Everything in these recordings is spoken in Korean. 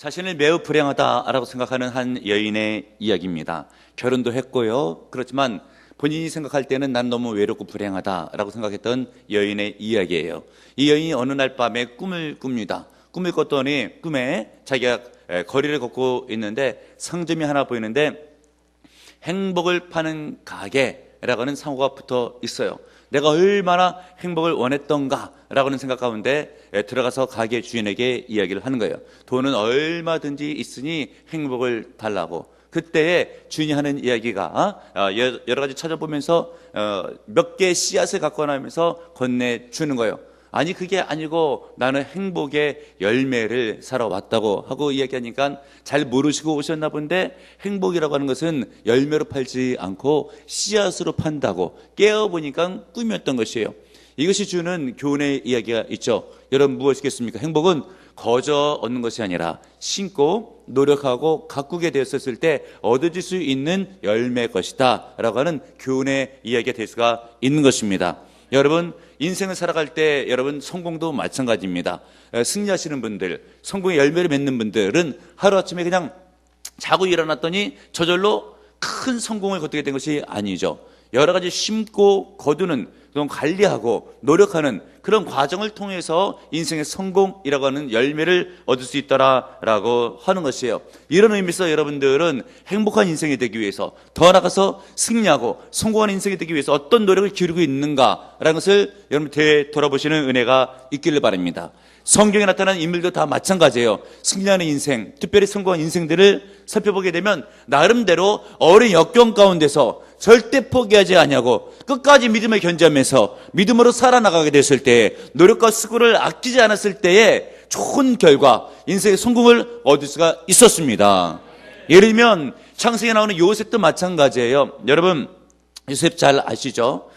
자신을 매우 불행하다라고 생각하는 한 여인의 이야기입니다. 결혼도 했고요. 그렇지만 본인이 생각할 때는 난 너무 외롭고 불행하다라고 생각했던 여인의 이야기예요. 이 여인이 어느 날 밤에 꿈을 꿉니다. 꿈을 꿨더니 꿈에 자기가 거리를 걷고 있는데 상점이 하나 보이는데 행복을 파는 가게라고 하는 상호가 붙어 있어요. 내가 얼마나 행복을 원했던가라고 하는 생각 가운데 들어가서 가게 주인에게 이야기를 하는 거예요. 돈은 얼마든지 있으니 행복을 달라고. 그때 주인이 하는 이야기가 여러 가지 찾아보면서 몇 개의 씨앗을 갖고 나면서 건네주는 거예요. 아니 그게 아니고 나는 행복의 열매를 사러 왔다고 하고 이야기하니까 잘 모르시고 오셨나 본데, 행복이라고 하는 것은 열매로 팔지 않고 씨앗으로 판다고 깨어보니까 꿈이었던 것이에요. 이것이 주는 교훈의 이야기가 있죠. 여러분 무엇이겠습니까? 행복은 거저 얻는 것이 아니라 신고 노력하고 가꾸게 되었을 때 얻어질 수 있는 열매의 것이다 라고 하는 교훈의 이야기가 될 수가 있는 것입니다. 여러분 인생을 살아갈 때 여러분 성공도 마찬가지입니다. 승리하시는 분들, 성공의 열매를 맺는 분들은 하루아침에 그냥 자고 일어났더니 저절로 큰 성공을 거두게 된 것이 아니죠. 여러 가지 심고 거두는, 그런 관리하고 노력하는 그런 과정을 통해서 인생의 성공이라고 하는 열매를 얻을 수 있다라고 하는 것이에요. 이런 의미에서 여러분들은 행복한 인생이 되기 위해서, 더 나아가서 승리하고 성공한 인생이 되기 위해서 어떤 노력을 기울이고 있는가라는 것을 여러분 되돌아보시는 은혜가 있기를 바랍니다. 성경에 나타난 인물도 다 마찬가지예요. 승리하는 인생, 특별히 성공한 인생들을 살펴보게 되면 나름대로 어려운 역경 가운데서 절대 포기하지 아니하고 끝까지 믿음을 견지하면서 믿음으로 살아나가게 됐을 때, 노력과 수고를 아끼지 않았을 때에 좋은 결과, 인생의 성공을 얻을 수가 있었습니다. 예를 들면 창세기에 나오는 요셉도 마찬가지예요. 여러분 요셉 잘 아시죠?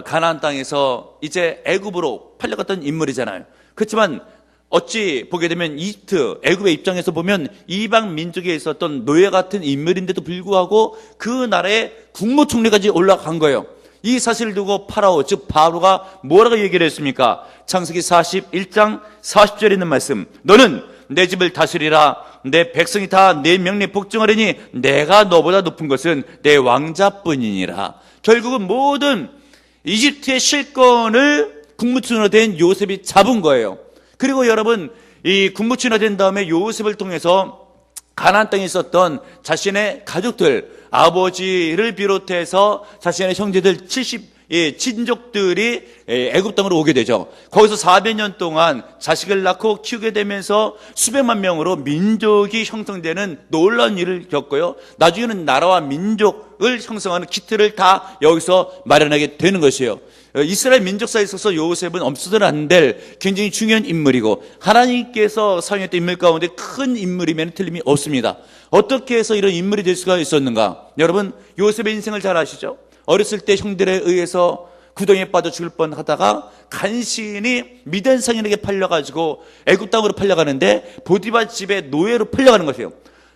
가나안 땅에서 이제 애굽으로 팔려갔던 인물이잖아요. 그렇지만 어찌 보게 되면 이집트, 애굽의 입장에서 보면 이방 민족에 있었던 노예 같은 인물인데도 불구하고 그 나라의 국무총리까지 올라간 거예요. 이 사실을 두고 파라오, 즉 바로가 뭐라고 얘기를 했습니까? 창세기 41장 40절에 있는 말씀, 너는 내 집을 다스리라. 내 백성이 다 내 명령에 복종하려니 내가 너보다 높은 것은 내 왕자뿐이니라. 결국은 모든 이집트의 실권을 국무총리가 된 요셉이 잡은 거예요. 그리고 여러분, 이 국무총리가 된 다음에 요셉을 통해서 가나안 땅에 있었던 자신의 가족들, 아버지를 비롯해서 자신의 형제들 친족들이 애굽 땅으로 오게 되죠. 거기서 400년 동안 자식을 낳고 키우게 되면서 수백만 명으로 민족이 형성되는 놀라운 일을 겪고요. 나중에는 나라와 민족을 형성하는 기틀을 다 여기서 마련하게 되는 것이에요. 이스라엘 민족사에 있어서 요셉은 없어서는 안 될 굉장히 중요한 인물이고, 하나님께서 사용했던 인물 가운데 큰 인물이면 틀림이 없습니다. 어떻게 해서 이런 인물이 될 수가 있었는가? 여러분 요셉의 인생을 잘 아시죠? 어렸을 때 형들에 의해서 구덩이에 빠져 죽을 뻔하다가 간신히 미디안 상인에게 팔려가지고 애굽 땅으로 팔려가는데 보디발 집의 노예로 팔려가는 것이에요.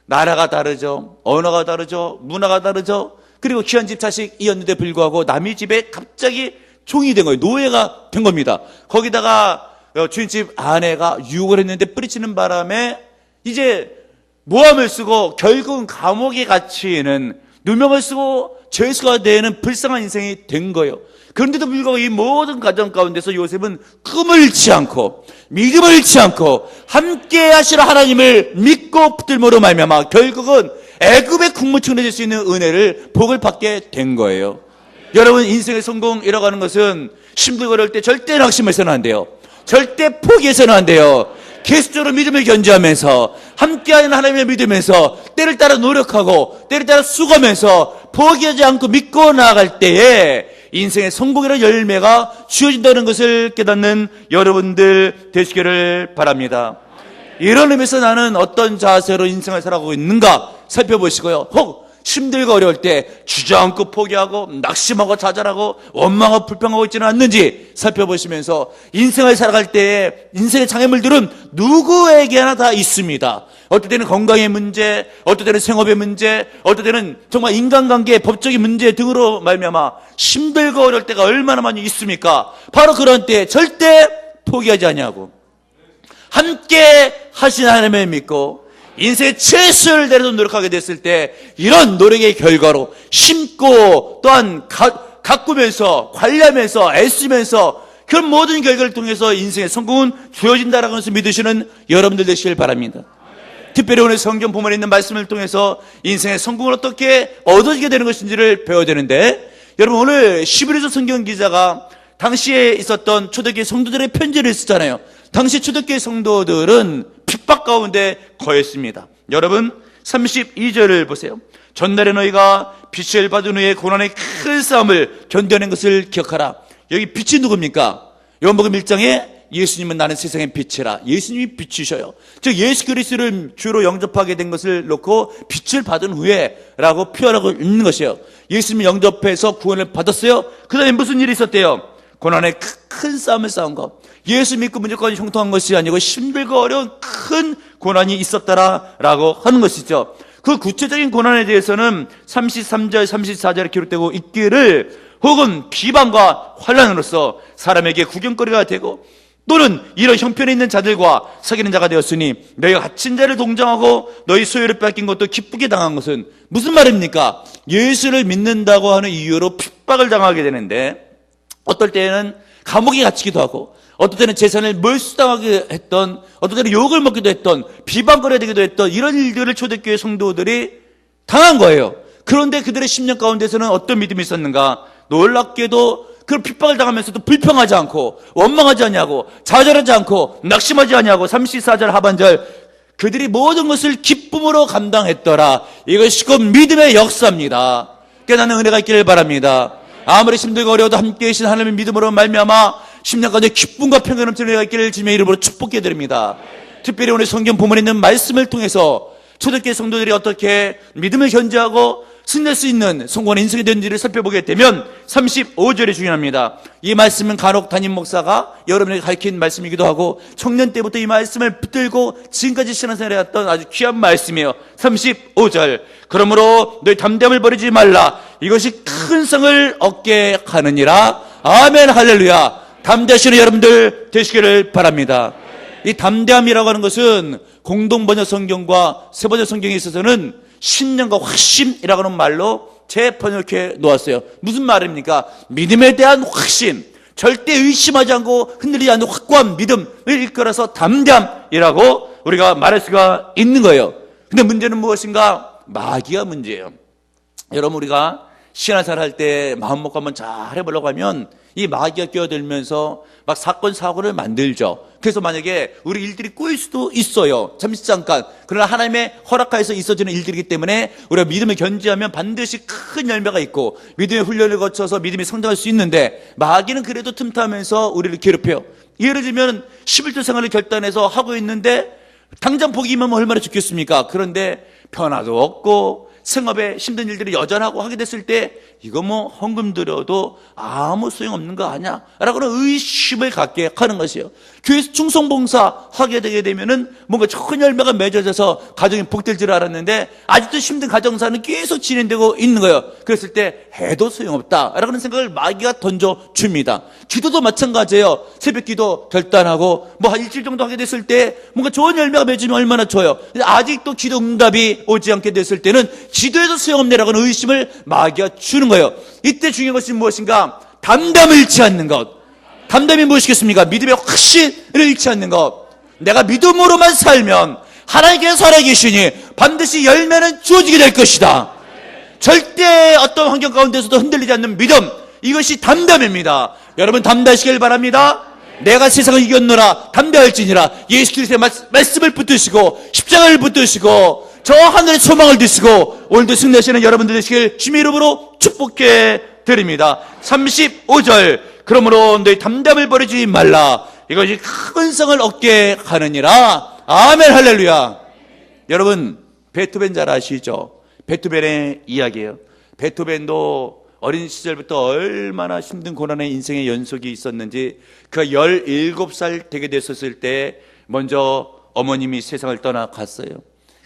나라가 다르죠, 언어가 다르죠, 문화가 다르죠. 그리고 귀한 집 자식이었는데 불구하고 남의 집에 갑자기 종이 된 거예요. 노예가 된 겁니다. 거기다가 주인집 아내가 유혹을 했는데 뿌리치는 바람에 이제 모함을 쓰고 결국은 감옥에 갇히는, 누명을 쓰고 죄수가 되는 불쌍한 인생이 된 거예요. 그런데도 불구하고 이 모든 과정 가운데서 요셉은 꿈을 잃지 않고 믿음을 잃지 않고 함께 하시는 하나님을 믿고 붙들므로 말미암아 결국은 애굽의 국무총리 될 수 있는 은혜를, 복을 받게 된 거예요. 여러분 인생의 성공이라고 하는 것은 힘들고 어려울 때 절대 낙심해서는 안 돼요. 절대 포기해서는 안 돼요. 계속적으로 믿음을 견지하면서 함께하는 하나님을 믿으면서 때를 따라 노력하고 때를 따라 수고하면서 포기하지 않고 믿고 나아갈 때에 인생의 성공이라는 열매가 주어진다는 것을 깨닫는 여러분들 되시기를 바랍니다. 이런 의미에서 나는 어떤 자세로 인생을 살아가고 있는가 살펴보시고요. 혹 힘들고 어려울 때 주저앉고 포기하고 낙심하고 좌절하고 원망하고 불평하고 있지는 않는지 살펴보시면서, 인생을 살아갈 때에 인생의 장애물들은 누구에게나 다 있습니다. 어떨 때는 건강의 문제, 어떨 때는 생업의 문제, 어떨 때는 정말 인간관계의 법적인 문제 등으로 말미암아 힘들고 어려울 때가 얼마나 많이 있습니까? 바로 그런 때 절대 포기하지 아니하고 함께 하신 하나님을 믿고 인생의 최선을 다해서 노력하게 됐을 때 이런 노력의 결과로 심고 또한 가꾸면서 관리하면서 애쓰면서 그런 모든 결과를 통해서 인생의 성공은 주어진다라는 것을 믿으시는 여러분들 되시길 바랍니다. 특별히 오늘 성경 본문에 있는 말씀을 통해서 인생의 성공을 어떻게 얻어지게 되는 것인지를 배워야 되는데, 여러분 오늘 시브리서 성경 기자가 당시에 있었던 초대교회 성도들의 편지를 쓰잖아요. 당시 초대교회 성도들은 핍박 가운데 거했습니다. 여러분 32절을 보세요. 전날에 너희가 빛을 받은 후에 고난의 큰 싸움을 견뎌낸 것을 기억하라. 여기 빛이 누굽니까? 요한복음 1장에 예수님은 나는 세상의 빛이라. 예수님이 빛이셔요. 즉 예수 그리스도를 주로 영접하게 된 것을 놓고 빛을 받은 후에 라고 표현하고 있는 것이에요. 예수님이 영접해서 구원을 받았어요. 그 다음에 무슨 일이 있었대요? 고난의 큰 싸움을 싸운 것. 예수 믿고 무조건 형통한 것이 아니고 힘들고 어려운 큰 고난이 있었다라고 하는 것이죠. 그 구체적인 고난에 대해서는 33절, 34절에 기록되고 있기를, 혹은 비방과 환난으로서 사람에게 구경거리가 되고 또는 이런 형편에 있는 자들과 사귀는 자가 되었으니 너희가 갇힌 자를 동정하고 너희 소유를 뺏긴 것도 기쁘게 당한 것은 무슨 말입니까? 예수를 믿는다고 하는 이유로 핍박을 당하게 되는데, 어떨 때는 감옥에 갇히기도 하고 어떨 때는 재산을 몰수당하게 했던, 어떨 때는 욕을 먹기도 했던, 비방거려야 되기도 했던 이런 일들을 초대교회 성도들이 당한 거예요. 그런데 그들의 심령 가운데서는 어떤 믿음이 있었는가? 놀랍게도 그 핍박을 당하면서도 불평하지 않고 원망하지 않냐고 좌절하지 않고 낙심하지 않냐고 34절 하반절 그들이 모든 것을 기쁨으로 감당했더라. 이것이 곧 믿음의 역사입니다. 깨닫는 은혜가 있기를 바랍니다. 아무리 힘들고 어려워도 함께 계신 하나님의 믿음으로 말미암아 심령 가운데 기쁨과 평강 넘치는 은혜가 있기를 주님의 이름으로 축복해 드립니다. 특별히 오늘 성경 본문에 있는 말씀을 통해서 초대교회 성도들이 어떻게 믿음을 견지하고 승리할 수 있는 성공한 인생이 된지를 살펴보게 되면 35절이 중요합니다. 이 말씀은 간혹 담임 목사가 여러분에게 가르친 말씀이기도 하고 청년 때부터 이 말씀을 붙들고 지금까지 신앙생활을 해왔던 아주 귀한 말씀이에요. 35절 그러므로 너희 담대함을 버리지 말라. 이것이 큰 성을 얻게 하느니라. 아멘 할렐루야. 담대하시는 여러분들 되시기를 바랍니다. 이 담대함이라고 하는 것은 공동번역 성경과 세번역 성경에 있어서는 신념과 확신이라고 하는 말로 재번역해 놓았어요. 무슨 말입니까? 믿음에 대한 확신, 절대 의심하지 않고 흔들리지 않는 확고한 믿음을 일컬어서 담대함이라고 우리가 말할 수가 있는 거예요. 근데 문제는 무엇인가? 마귀가 문제예요. 여러분 우리가 신앙생활 할 때 마음먹고 한번 잘 해보려고 하면 이 마귀가 끼어들면서 막 사건 사고를 만들죠. 그래서 만약에 우리 일들이 꼬일 수도 있어요. 잠깐. 그러나 하나님의 허락하에서 있어지는 일들이기 때문에 우리가 믿음을 견지하면 반드시 큰 열매가 있고 믿음의 훈련을 거쳐서 믿음이 성장할 수 있는데, 마귀는 그래도 틈타면서 우리를 괴롭혀요. 예를 들면 11조 생활을 결단해서 하고 있는데 당장 복이면 얼마나 좋겠습니까? 그런데 변화도 없고 생업에 힘든 일들이 여전하고 하게 됐을 때 이거 뭐 헌금 들여도 아무 소용없는 거 아니야? 라고는 의심을 갖게 하는 것이에요. 교회에서 충성봉사 하게 되게 되면은 뭔가 좋은 열매가 맺어져서 가정이 복될 줄 알았는데 아직도 힘든 가정사는 계속 진행되고 있는 거예요. 그랬을 때 해도 소용없다라는 생각을 마귀가 던져줍니다. 기도도 마찬가지예요. 새벽 기도 결단하고 뭐 한 일주일 정도 하게 됐을 때 뭔가 좋은 열매가 맺으면 얼마나 좋아요. 근데 아직도 기도 응답이 오지 않게 됐을 때는 기도해도 소용없네라고는 의심을 마귀가 주는 거예요. 이때 중요한 것이 무엇인가? 담담을 잃지 않는 것. 담담이 무엇이겠습니까? 믿음의 확신을 잃지 않는 것. 내가 믿음으로만 살면 하나님께서 살아계시니 반드시 열매는 주어지게 될 것이다. 절대 어떤 환경 가운데서도 흔들리지 않는 믿음, 이것이 담담입니다. 여러분 담대하시길 바랍니다. 내가 세상을 이겼노라 담대할지니라. 예수 그리스도의 말씀을 붙드시고 십자가를 붙드시고 저 하늘의 소망을 드시고 오늘도 승리하시는 여러분들 되시길 주님의 이름으로 축복해 드립니다. 35절 그러므로 너희 담담을 버리지 말라. 이것이 큰 성을 얻게 하느니라. 아멘 할렐루야. 여러분 베토벤 잘 아시죠? 베토벤의 이야기예요. 베토벤도 어린 시절부터 얼마나 힘든 고난의 인생의 연속이 있었는지, 그가 17살 되게 됐었을 때 먼저 어머님이 세상을 떠나갔어요.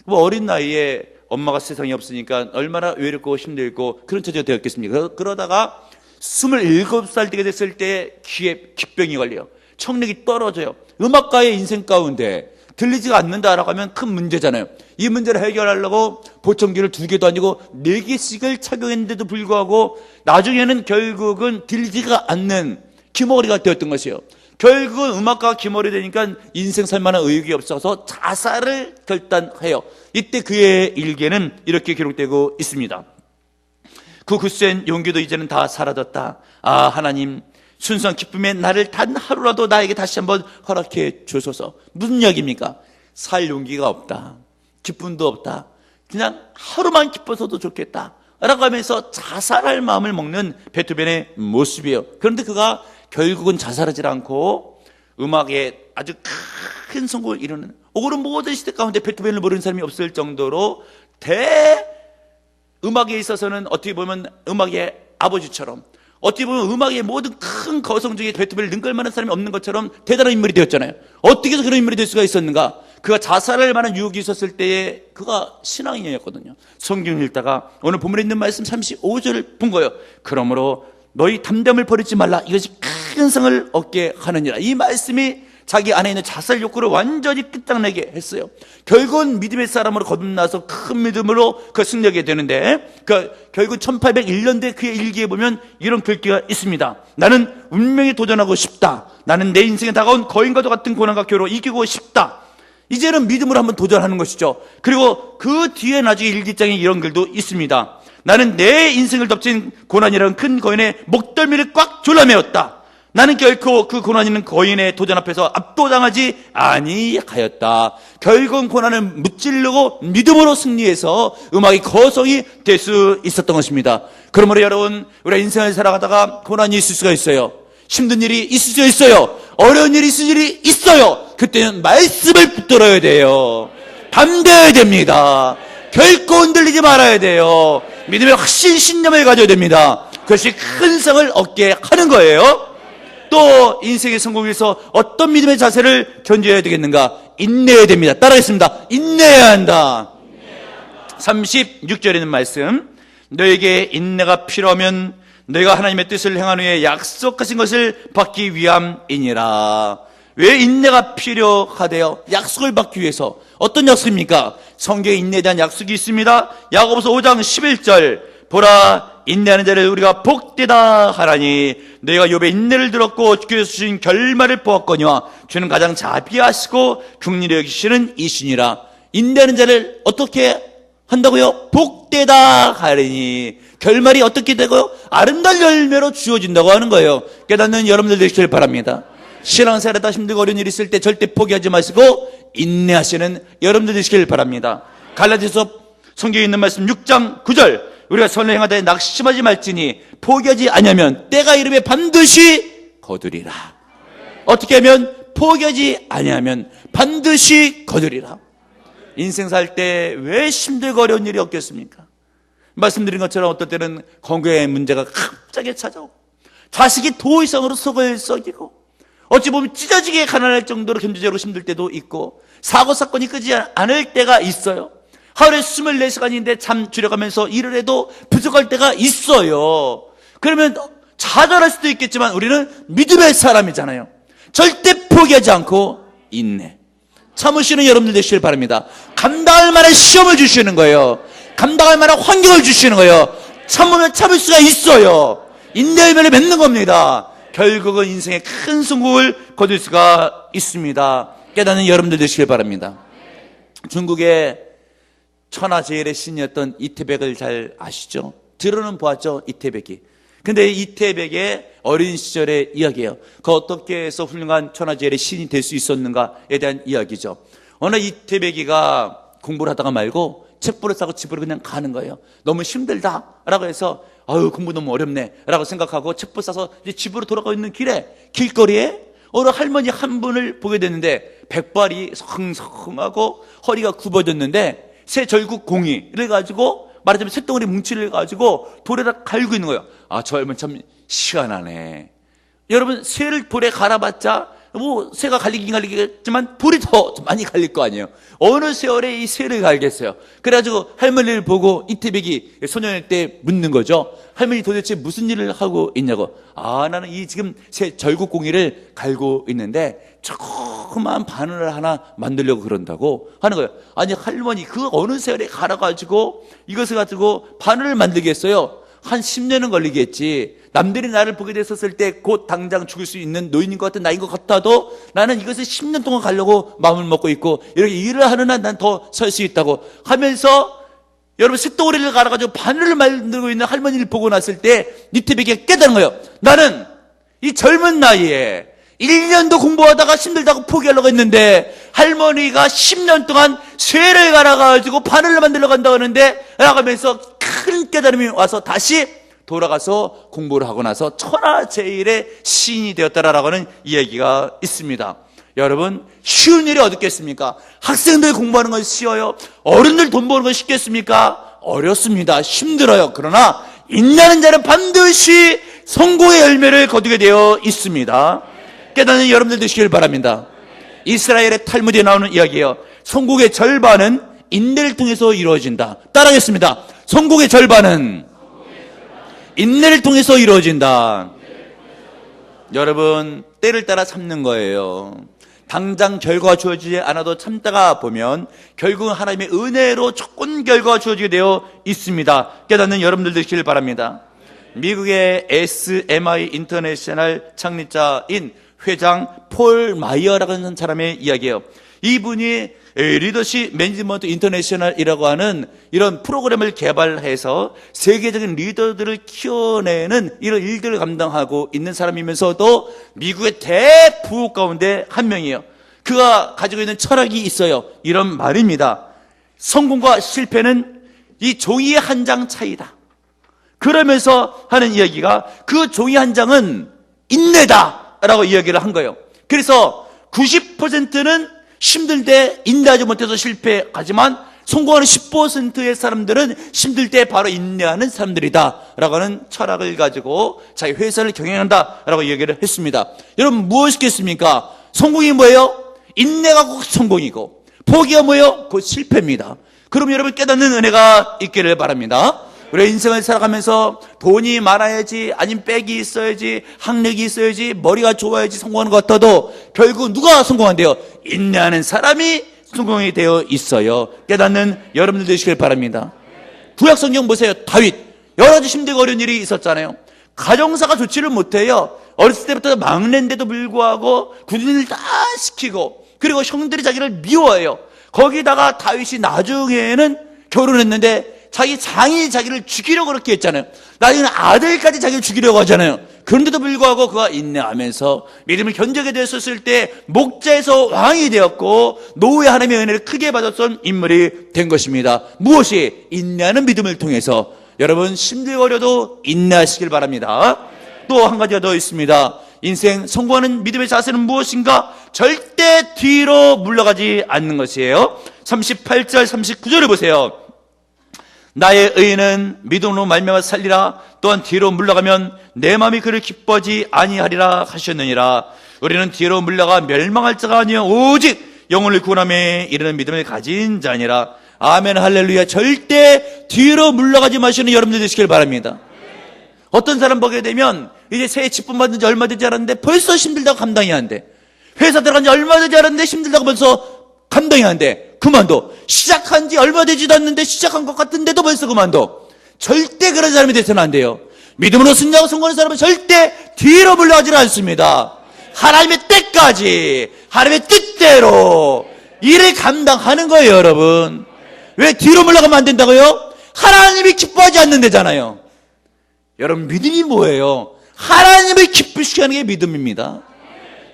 뭐 어린 나이에 엄마가 세상에 없으니까 얼마나 외롭고 힘들고 그런 처지가 되었겠습니까? 그러다가 27살 되게 됐을 때 귀에 기병이 걸려요. 청력이 떨어져요. 음악가의 인생 가운데 들리지가 않는다라고 하면 큰 문제잖아요. 이 문제를 해결하려고 보청기를 2개도 아니고 4개씩을 착용했는데도 불구하고 나중에는 결국은 들리지가 않는 귀머거리가 되었던 것이에요. 결국은 음악가가 귀머거리 되니까 인생 살 만한 의욕이 없어서 자살을 결단해요. 이때 그의 일기에는 이렇게 기록되고 있습니다. 그 굳센 용기도 이제는 다 사라졌다. 아, 하나님, 순수한 기쁨의 나를 단 하루라도 나에게 다시 한번 허락해 주소서. 무슨 이야기입니까? 살 용기가 없다, 기쁨도 없다, 그냥 하루만 기뻐서도 좋겠다 라고 하면서 자살할 마음을 먹는 베토벤의 모습이에요. 그런데 그가 결국은 자살하지 않고 음악에 아주 큰 성공을 이루는, 오늘은 모든 시대 가운데 베토벤을 모르는 사람이 없을 정도로 음악에 있어서는 어떻게 보면 음악의 아버지처럼, 어떻게 보면 음악의 모든 큰 거성 중에 베토벤을 능가할 만한 사람이 없는 것처럼 대단한 인물이 되었잖아요. 어떻게 해서 그런 인물이 될 수가 있었는가? 그가 자살할 만한 유혹이 있었을 때에 그가 신앙인이었거든요. 성경 읽다가 오늘 본문에 있는 말씀 35절을 본 거예요. 그러므로 너희 담담을 버리지 말라, 이것이 큰 상을 얻게 하느니라. 이 말씀이 자기 안에 있는 자살 욕구를 완전히 끝장내게 했어요. 결국은 믿음의 사람으로 거듭나서 큰 믿음으로 그 승리하게 되는데, 결국 1801년대 그의 일기에 보면 이런 글귀가 있습니다. 나는 운명에 도전하고 싶다. 나는 내 인생에 다가온 거인과도 같은 고난과 괴로워 이기고 싶다. 이제는 믿음으로 한번 도전하는 것이죠. 그리고 그 뒤에 나중에 일기장에 이런 글도 있습니다. 나는 내 인생을 덮친 고난이라는 큰 거인의 목덜미를 꽉 졸라매었다. 나는 결코 그 고난 있는 거인의 도전 앞에서 압도당하지 아니하였다. 결국은 고난을 무찌르고 믿음으로 승리해서 음악의 거성이 될 수 있었던 것입니다. 그러므로 여러분, 우리가 인생을 살아가다가 고난이 있을 수가 있어요. 힘든 일이 있을 수 있어요. 어려운 일이 있을 일이 있어요. 그때는 말씀을 붙들어야 돼요. 담대해야 됩니다. 결코 흔들리지 말아야 돼요. 믿음의 확신, 신념을 가져야 됩니다. 그것이 큰 상을 얻게 하는 거예요. 또 인생의 성공을 위해서 어떤 믿음의 자세를 견뎌야 되겠는가? 인내해야 됩니다. 따라하겠습니다. 인내해야 한다. 36절에 있는 말씀, 너에게 인내가 필요하면 너희가 하나님의 뜻을 행한 후에 약속하신 것을 받기 위함이니라. 왜 인내가 필요하대요? 약속을 받기 위해서. 어떤 약속입니까? 성경에 인내에 대한 약속이 있습니다. 야고보서 5장 11절, 보라, 인내하는 자를 우리가 복되다 하라니 너희가 욥의 인내를 들었고 주께서 주신 결말을 보았거니와 주는 가장 자비하시고 긍휼히 여기시는 이시니라. 인내하는 자를 어떻게 한다고요? 복되다 하라니. 결말이 어떻게 되고요? 아름다운 열매로 주어진다고 하는 거예요. 깨닫는 여러분들 되시길 바랍니다. 신앙생활에다 힘들고 어려운 일이 있을 때 절대 포기하지 마시고 인내하시는 여러분들 되시길 바랍니다. 갈라디아서 성경에 있는 말씀 6장 9절, 우리가 선을 행하되 낙심하지 말지니 포기하지 아니하면 때가 이르매 반드시 거두리라. 어떻게 하면? 포기하지 아니하면 반드시 거두리라. 인생 살 때 왜 힘들고 어려운 일이 없겠습니까? 말씀드린 것처럼 어떨 때는 건강의 문제가 갑자기 찾아오고, 자식이 더 이상으로 속을 썩이고, 어찌 보면 찢어지게 가난할 정도로 경제적으로 힘들 때도 있고, 사고사건이 끄지 않을 때가 있어요. 하루에 24시간인데 잠 줄여가면서 일을 해도 부족할 때가 있어요. 그러면 좌절할 수도 있겠지만 우리는 믿음의 사람이잖아요. 절대 포기하지 않고 인내, 참으시는 여러분들 되시길 바랍니다. 감당할 만한 시험을 주시는 거예요. 감당할 만한 환경을 주시는 거예요. 참으면 참을 수가 있어요. 인내의 열매를 맺는 겁니다. 결국은 인생의 큰 성공을 거둘 수가 있습니다. 깨닫는 여러분들 되시길 바랍니다. 중국의 천하제일의 신이었던 이태백을 잘 아시죠? 들어는 보았죠, 이태백이. 근데 이태백의 어린 시절의 이야기예요. 그 어떻게 해서 훌륭한 천하제일의 신이 될 수 있었는가에 대한 이야기죠. 어느 이태백이가 공부를 하다가 말고 책벌을 싸고 집으로 그냥 가는 거예요. 너무 힘들다라고 해서 아유, 공부 너무 어렵네 라고 생각하고 책벌 싸서 이제 집으로 돌아가고 있는 길에 길거리에 어느 할머니 한 분을 보게 됐는데, 백발이 성성하고 허리가 굽어졌는데 새 절국 공이를 가지고, 말하자면 쇳덩어리 뭉치를 가지고 돌에다 갈고 있는 거예요. 아, 저 할머니 참 시원하네. 여러분, 새를 돌에 갈아봤자 뭐 새가 갈리긴 갈리겠지만 불이 더 많이 갈릴 거 아니에요. 어느 세월에 이 새를 갈겠어요. 그래가지고 할머니를 보고 이태백이 소년일 때 묻는 거죠. 할머니 도대체 무슨 일을 하고 있냐고. 나는 이 지금 새 절구공이를 갈고 있는데 조그만 바늘을 하나 만들려고 그런다고 하는 거예요. 아니 할머니 그 어느 세월에 갈아가지고 이것을 가지고 바늘을 만들겠어요? 한 10년은 걸리겠지. 남들이 나를 보게 됐었을 때 곧 당장 죽을 수 있는 노인인 것 같은 나이인 것 같아도 나는 이것을 10년 동안 가려고 마음을 먹고 있고 이렇게 일을 하는 한 난 더 설 수 있다고 하면서 여러분 쇳덩어리를 갈아가지고 바늘을 만들고 있는 할머니를 보고 났을 때 니트백이 깨달은 거예요. 나는 이 젊은 나이에 1년도 공부하다가 힘들다고 포기하려고 했는데 할머니가 10년 동안 쇠를 갈아가지고 바늘을 만들려고 한다고 하는데 나가면서 큰 깨달음이 와서 다시 돌아가서 공부를 하고 나서 천하제일의 시인이 되었다라고 하는 이야기가 있습니다. 여러분 쉬운 일이 어디 있겠습니까? 학생들 공부하는 건 쉬워요. 어른들 돈 버는 건 쉽겠습니까? 어렵습니다. 힘들어요. 그러나 인내하는 자는 반드시 성공의 열매를 거두게 되어 있습니다. 깨닫는 여러분들 되시길 바랍니다. 이스라엘의 탈무드에 나오는 이야기예요. 성공의 절반은 인내를 통해서 이루어진다. 따라하겠습니다. 성공의 절반은 인내를 통해서 이루어진다. 여러분 때를 따라 참는 거예요. 당장 결과가 주어지지 않아도 참다가 보면 결국은 하나님의 은혜로 좋은 결과가 주어지게 되어 있습니다. 깨닫는 여러분들 되시길 바랍니다. 미국의 SMI 인터내셔널 창립자인 회장 폴 마이어라고 하는 사람의 이야기예요. 이분이 리더십 매니지먼트 인터내셔널이라고 하는 이런 프로그램을 개발해서 세계적인 리더들을 키워내는 이런 일들을 감당하고 있는 사람이면서도 미국의 대부호 가운데 한 명이에요. 그가 가지고 있는 철학이 있어요. 이런 말입니다. 성공과 실패는 이 종이 한 장 차이다. 그러면서 하는 이야기가 그 종이 한 장은 인내다 라고 이야기를 한 거예요. 그래서 90%는 힘들 때 인내하지 못해서 실패하지만 성공하는 10%의 사람들은 힘들 때 바로 인내하는 사람들이다 라고 하는 철학을 가지고 자기 회사를 경영한다 라고 얘기를 했습니다. 여러분 무엇이겠습니까? 성공이 뭐예요? 인내가 곧 성공이고 포기가 뭐예요? 곧 실패입니다. 그럼 여러분 깨닫는 은혜가 있기를 바랍니다. 우리 인생을 살아가면서 돈이 많아야지, 아니면 백이 있어야지, 학력이 있어야지, 머리가 좋아야지 성공하는 것 같아도 결국 누가 성공한대요? 인내하는 사람이 성공이 되어 있어요. 깨닫는 여러분들 되시길 바랍니다. 구약 성경 보세요. 다윗 여러 가지 힘들고 어려운 일이 있었잖아요. 가정사가 좋지를 못해요. 어렸을 때부터 막내인데도 불구하고 군인을 다 시키고 그리고 형들이 자기를 미워해요. 거기다가 다윗이 나중에는 결혼했는데 자기 장인이 자기를 죽이려고 그렇게 했잖아요. 나중에는 아들까지 자기를 죽이려고 하잖아요. 그런데도 불구하고 그가 인내하면서 믿음을 견디게 되었을 때 목자에서 왕이 되었고 노후에 하나님의 은혜를 크게 받았던 인물이 된 것입니다. 무엇이? 인내하는 믿음을 통해서. 여러분 힘들고 어려도 인내하시길 바랍니다. 또 한 가지가 더 있습니다. 인생 성공하는 믿음의 자세는 무엇인가? 절대 뒤로 물러가지 않는 것이에요. 38절 39절을 보세요. 나의 의인은 믿음으로 말미암아 살리라. 또한 뒤로 물러가면 내 마음이 그를 기뻐하지 아니하리라 하셨느니라. 우리는 뒤로 물러가 멸망할 자가 아니요 오직 영혼을 구원함에 이르는 믿음을 가진 자니라. 아멘 할렐루야. 절대 뒤로 물러가지 마시는 여러분들 되시길 바랍니다. 어떤 사람 보게 되면 이제 새해 직분 받은 지 얼마 되지 않았는데 벌써 힘들다고 감당이 안 돼. 회사 들어간 지 얼마 되지 않았는데 힘들다고 벌써 감당이 안 돼. 그만둬. 시작한 지 얼마 되지도 않는데 시작한 것 같은데도 벌써 그만둬. 절대 그런 사람이 돼서는 안 돼요. 믿음으로 승리하고 성공하는 사람은 절대 뒤로 물러가지는 않습니다. 하나님의 때까지 하나님의 뜻대로 일을 감당하는 거예요. 여러분 왜 뒤로 물러가면 안 된다고요? 하나님이 기뻐하지 않는다잖아요. 여러분 믿음이 뭐예요? 하나님을 기쁘시게 하는 게 믿음입니다.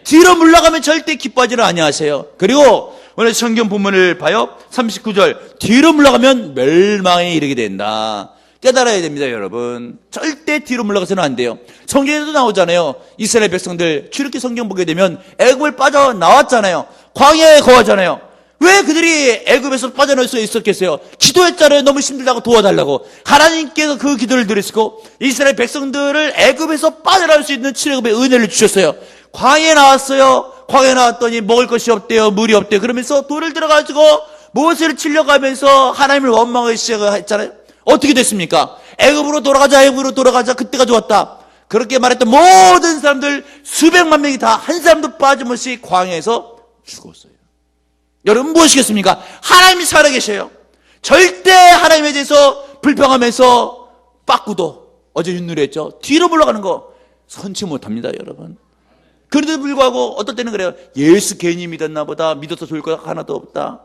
뒤로 물러가면 절대 기뻐하지는 아니하세요. 그리고 오늘 성경 본문을 봐요. 39절 뒤로 물러가면 멸망에 이르게 된다. 깨달아야 됩니다. 여러분 절대 뒤로 물러가서는 안 돼요. 성경에도 나오잖아요. 이스라엘 백성들 출애굽기 성경 보게 되면 애굽을 빠져나왔잖아요. 광야에 거하잖아요. 왜 그들이 애굽에서 빠져나올 수 있었겠어요? 기도했잖아요. 너무 힘들다고 도와달라고. 하나님께서 그 기도를 들으시고 이스라엘 백성들을 애굽에서 빠져나올 수 있는 출애굽의 은혜를 주셨어요. 광야에 나왔어요. 광야에 나왔더니 먹을 것이 없대요. 물이 없대요. 그러면서 돌을 들어가지고 모세를 치려고 하면서 하나님을 원망하기 시작했잖아요. 어떻게 됐습니까? 애굽으로 돌아가자, 애굽으로 돌아가자. 그때가 좋았다. 그렇게 말했던 모든 사람들 수백만 명이 다 한 사람도 빠짐없이 광야에서 죽었어요. 여러분 무엇이겠습니까? 하나님이 살아계셔요. 절대 하나님에 대해서 불평하면서 빠꾸도 어제 윷놀이 했죠. 뒤로 물러가는 거 선치 못합니다, 여러분. 그런데도 불구하고 어떨 때는 그래요. 예수 괜히 믿었나 보다. 믿어서 좋을 것 하나도 없다.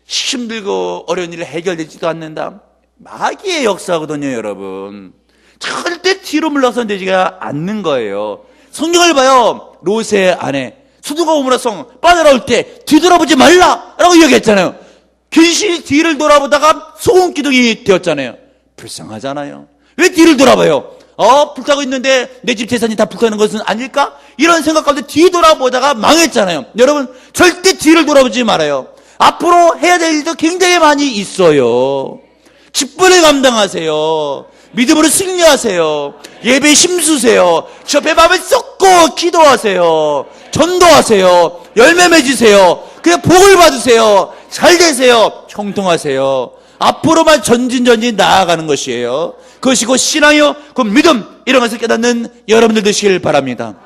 힘들고 어려운 일을 해결되지도 않는다. 마귀의 역사거든요, 여러분. 절대 뒤로 물러서는 되지가 않는 거예요. 성경을 봐요. 롯의 아내 소돔과 고모라 성 빠져나올 때 뒤돌아보지 말라라고 이야기했잖아요. 귀신이 뒤를 돌아보다가 소금 기둥이 되었잖아요. 불쌍하잖아요. 왜 뒤를 돌아봐요? 불타고 있는데 내 집 재산이 다 불타는 것은 아닐까? 이런 생각 가운데 뒤돌아보다가 망했잖아요. 여러분 절대 뒤를 돌아보지 말아요. 앞으로 해야 될 일도 굉장히 많이 있어요. 직분을 감당하세요. 믿음으로 승리하세요. 예배에 힘쓰세요. 주 앞에 마음을 쏟고 기도하세요. 전도하세요. 열매 맺으세요. 그냥 복을 받으세요. 잘 되세요. 형통하세요. 앞으로만 전진 나아가는 것이에요. 그것이 곧 신앙이요, 곧 믿음, 이런 것을 깨닫는 여러분들 되시길 바랍니다.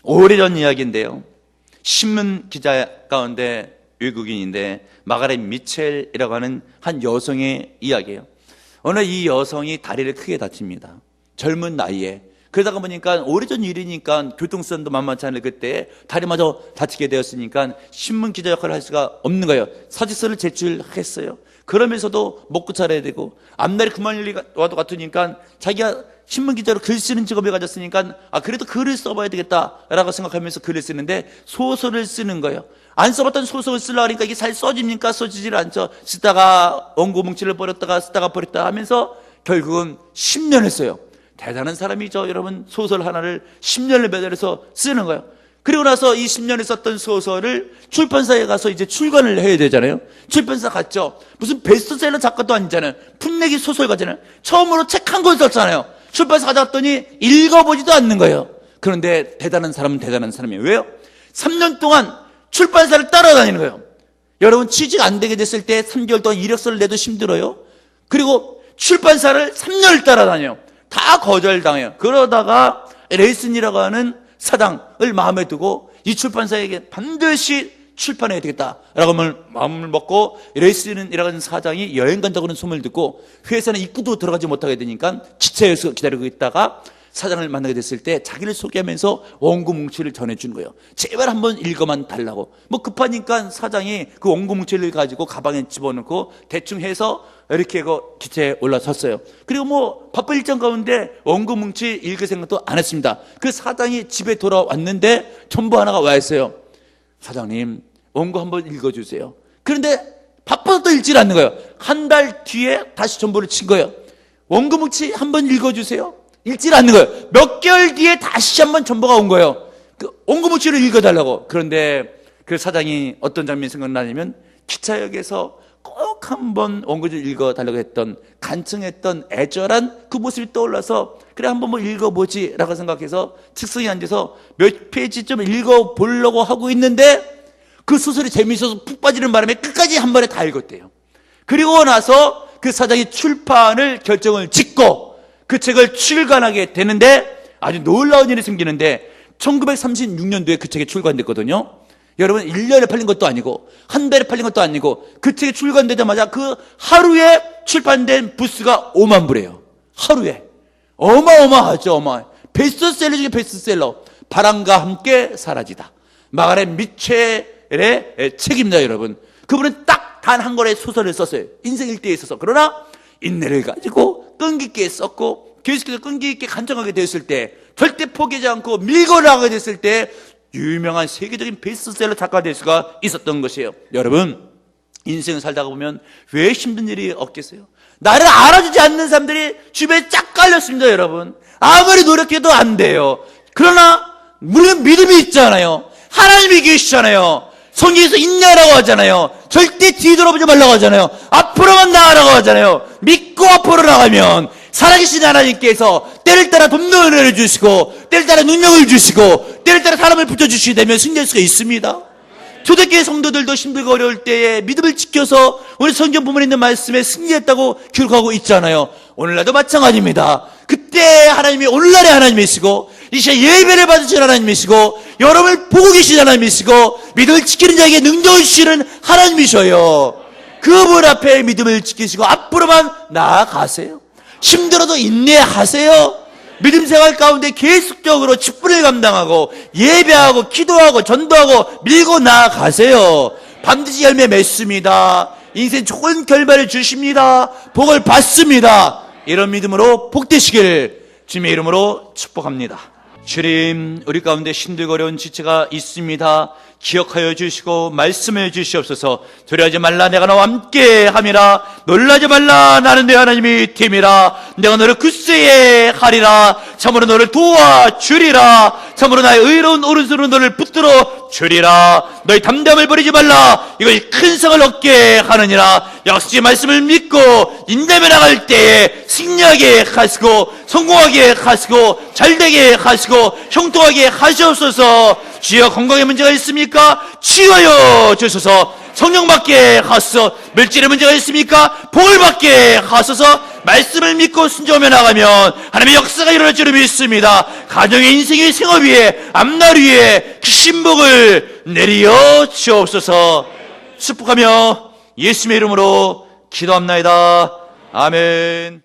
오래전 이야기인데요. 신문 기자 가운데 외국인인데 마가렛 미첼이라고 하는 한 여성의 이야기예요. 어느 이 여성이 다리를 크게 다칩니다. 젊은 나이에. 그러다가 보니까 오래전 일이니까 교통수단도 만만치 않을 그때 다리마저 다치게 되었으니까 신문 기자 역할을 할 수가 없는 거예요. 사직서를 제출했어요. 그러면서도 먹고 살아야 되고 앞날이 그만 일이 와도 같으니까 자기가 신문 기자로 글 쓰는 직업을 가졌으니까 그래도 글을 써봐야 되겠다라고 생각하면서 글을 쓰는데 소설을 쓰는 거예요. 안 써봤던 소설을 쓰려고 하니까 이게 잘 써집니까? 써지질 않죠. 쓰다가 원고 뭉치를 버렸다가 쓰다가 버렸다 하면서 결국은 10년을 써요. 대단한 사람이죠. 여러분 소설 하나를 10년을 매달려서 쓰는 거예요. 그리고 나서 이 10년을 썼던 소설을 출판사에 가서 이제 출간을 해야 되잖아요. 출판사 갔죠. 무슨 베스트셀러 작가도 아니잖아요. 풋내기 소설가잖아요. 처음으로 책 한 권 썼잖아요. 출판사 가져왔더니 읽어보지도 않는 거예요. 그런데 대단한 사람은 대단한 사람이에요. 왜요? 3년 동안 출판사를 따라다니는 거예요. 여러분 취직 안 되게 됐을 때 3개월 동안 이력서를 내도 힘들어요. 그리고 출판사를 3년을 따라다녀요. 다 거절당해요. 그러다가 레이슨이라고 하는 사장을 마음에 두고 이 출판사에게 반드시 출판해야 되겠다라고 마음을 먹고 레이슨이라고 하는 사장이 여행 간다고는 소문을 듣고 회사는 입구도 들어가지 못하게 되니까 기차에서 기다리고 있다가 사장을 만나게 됐을 때 자기를 소개하면서 원고 뭉치를 전해준 거예요. 제발 한번 읽어만 달라고. 급하니까 사장이 그 원고 뭉치를 가지고 가방에 집어넣고 대충 해서 이렇게 기차에 올라섰어요. 그리고 바쁜 일정 가운데 원고 뭉치 읽을 생각도 안 했습니다. 그 사장이 집에 돌아왔는데 첨부 하나가 와 있어요. 사장님 원고 한번 읽어주세요. 그런데 바빠서 또 읽질 않는 거예요. 한 달 뒤에 다시 전보를 친 거예요. 원고 뭉치 한번 읽어주세요. 읽질 않는 거예요. 몇 개월 뒤에 다시 한번 전보가 온 거예요. 그 원고 뭉치를 읽어달라고. 그런데 그 사장이 어떤 장면이 생각나냐면 기차역에서 꼭 한번 원고를 읽어달라고 했던 간청했던 애절한 그 모습이 떠올라서 그래 한번 읽어보지 라고 생각해서 책상에 앉아서 몇 페이지 좀 읽어보려고 하고 있는데 그 소설이 재미있어서 푹 빠지는 바람에 끝까지 한 번에 다 읽었대요. 그리고 나서 그 사장이 출판을 결정을 짓고 그 책을 출간하게 되는데 아주 놀라운 일이 생기는데 1936년도에 그 책이 출간됐거든요. 여러분 1년에 팔린 것도 아니고 한 달에 팔린 것도 아니고 그 책이 출간되자마자 그 하루에 출판된 부스가 5만 부래요. 하루에. 어마어마하죠. 베스트셀러 중에 베스트셀러. 바람과 함께 사라지다. 마가렛 미첼의 책입니다. 여러분. 그분은 딱 단 한 권의 소설을 썼어요. 인생 일대에 있어서. 그러나 인내를 가지고 끈기 있게 썼고 계속해서 끈기 있게 간청하게 되었을 때 절대 포기하지 않고 밀고 나가게 됐을 때 유명한 세계적인 베스트셀러 작가가 될 수가 있었던 것이에요. 여러분 인생을 살다가 보면 왜 힘든 일이 없겠어요? 나를 알아주지 않는 사람들이 주변에 쫙 깔렸습니다. 여러분 아무리 노력해도 안 돼요. 그러나 우리는 믿음이 있잖아요. 하나님이 계시잖아요. 성경에서 인내하라고 하잖아요. 절대 뒤돌아보지 말라고 하잖아요. 앞으로만 나아가라고 하잖아요. 믿고 앞으로 나가면 살아계신 하나님께서 때를 따라 돕는 은혜를 주시고 때를 따라 능력을 주시고 때를 따라 사람을 붙여주시게 되면 승리할 수가 있습니다. 초대교회 성도들도 힘들고 어려울 때에 믿음을 지켜서 오늘 성경 부문에 있는 말씀에 승리했다고 기록하고 있잖아요. 오늘날도 마찬가지입니다. 그때 하나님이 오늘날의 하나님이시고 이 시간 예배를 받으시는 하나님이시고 여러분을 보고 계신 하나님이시고 믿음을 지키는 자에게 능력을 주시는 하나님이셔요. 그분 앞에 믿음을 지키시고 앞으로만 나아가세요. 힘들어도 인내하세요. 믿음 생활 가운데 계속적으로 직분을 감당하고 예배하고 기도하고 전도하고 밀고 나아가세요. 반드시 열매 맺습니다. 인생 좋은 결과를 주십니다. 복을 받습니다. 이런 믿음으로 복되시길 주님의 이름으로 축복합니다. 주님, 우리 가운데 힘들고 어려운 지체가 있습니다. 기억하여 주시고 말씀해 주시옵소서. 두려워하지 말라, 내가 너와 함께 함이라. 놀라지 말라, 나는 내 하나님이 팀이라. 내가 너를 굳세게 하리라. 참으로 너를 도와주리라. 참으로 나의 의로운 오른손으로 너를 붙들어 주리라. 너희 담대함을 버리지 말라. 이것이 큰 상을 얻게 하느니라. 약속의 말씀을 믿고 인내며 나갈 때에 승리하게 하시고 성공하게 하시고 잘되게 하시고 형통하게 하시옵소서. 주여, 건강에 문제가 있습니까? 치유하여 주소서. 성령 받게 하소서. 물질의 문제가 있습니까? 복을 받게 하소서. 말씀을 믿고 순종하며 나가면 하나님의 역사가 일어날 줄을 믿습니다. 가정의 인생 위에 생업 위에 앞날 위에 그 신복을 내리어 주옵소서. 축복하며 예수님의 이름으로 기도합나이다. 아멘.